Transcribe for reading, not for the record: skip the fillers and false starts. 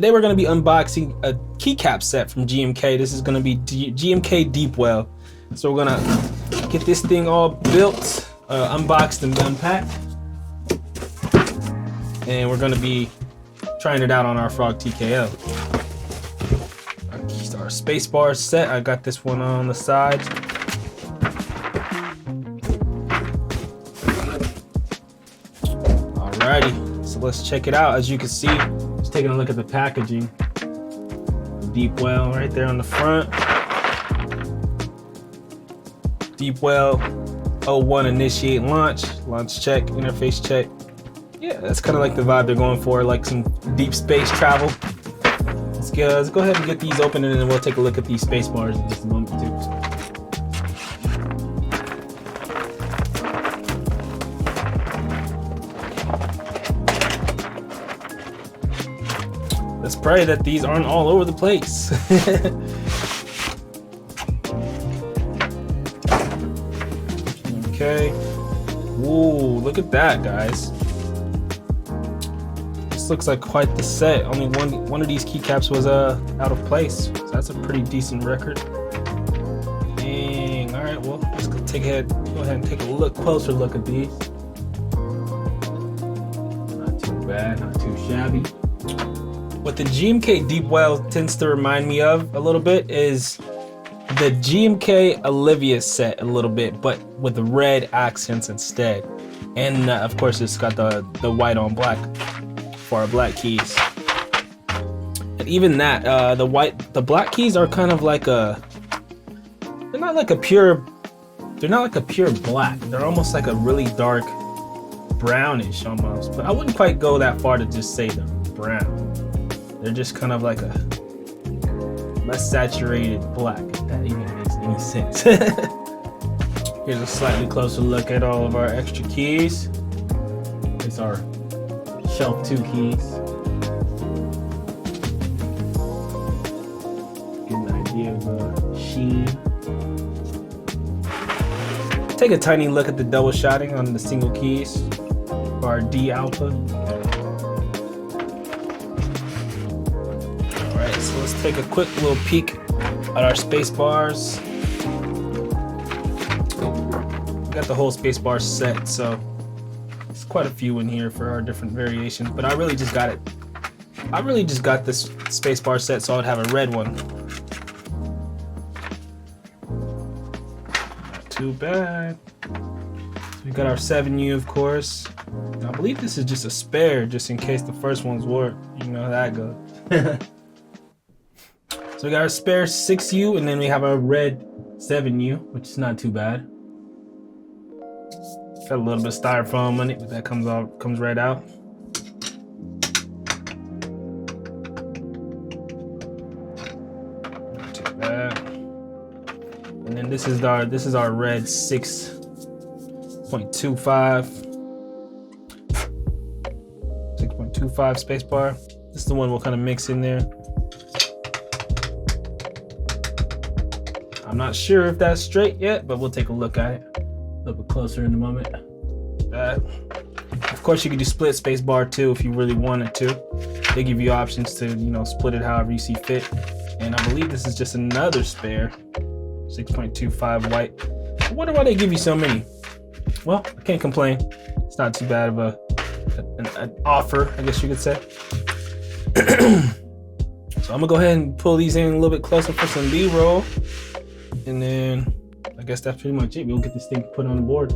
Today we're going to be unboxing a keycap set from GMK. This is going to be GMK Deepwell. So we're going to get this thing all built, unboxed and unpacked. And we're going to be trying it out on our Frog TKL. Our spacebar set, I got this one on the side. Alrighty, so let's check it out. As you can see, just taking a look at the packaging. Deepwell right there on the front. Deepwell 01 initiate launch check, interface check. Yeah, that's kind of like the vibe they're going for, like some deep space travel. Let's go ahead and get these open, and then we'll take a look at these space bars in just a moment too. Let's pray that these aren't all over the place. Okay. Whoa, look at that, guys. This looks like quite the set. Only one of these keycaps was out of place. So that's a pretty decent record. Dang. All right, well, let's go ahead and take a closer look at these. Not too bad, not too shabby. What the GMK Deepwell tends to remind me of a little bit is the GMK Olivia set a little bit, but with the red accents instead. And of course, it's got the white on black for our black keys. And even that, the black keys are kind of like they're not like a pure black. They're almost like a really dark brownish almost. But I wouldn't quite go that far to just say they're brown. They're just kind of like a less saturated black, if that even makes any sense. Here's a slightly closer look at all of our extra keys. Here's our shelf 2 keys. Get an idea of the sheen. Take a tiny look at the double shotting on the single keys for our D alpha. So let's take a quick little peek at our space bars. We got the whole space bar set, so there's quite a few in here for our different variations, but I really just got this space bar set so I'd have a red one. Not too bad. So we got our 7U, of course. And I believe this is just a spare, just in case the first ones work. You know how that goes. So we got our spare 6U, and then we have our red 7U, which is not too bad. Got a little bit of styrofoam on it, but that comes right out. Not too bad. And then this is our red 6.25 space bar. This is the one we'll kind of mix in there. I'm not sure if that's straight yet, but we'll take a look at it a little bit closer in a moment. Of course, you could do split space bar too if you really wanted to. They give you options to, split it however you see fit. And I believe this is just another spare 6.25 white. I wonder why they give you so many. Well, I can't complain. It's not too bad of an offer, I guess you could say. So I'm gonna go ahead and pull these in a little bit closer for some B-roll. And then I guess that's pretty much it. We'll get this thing put on the board.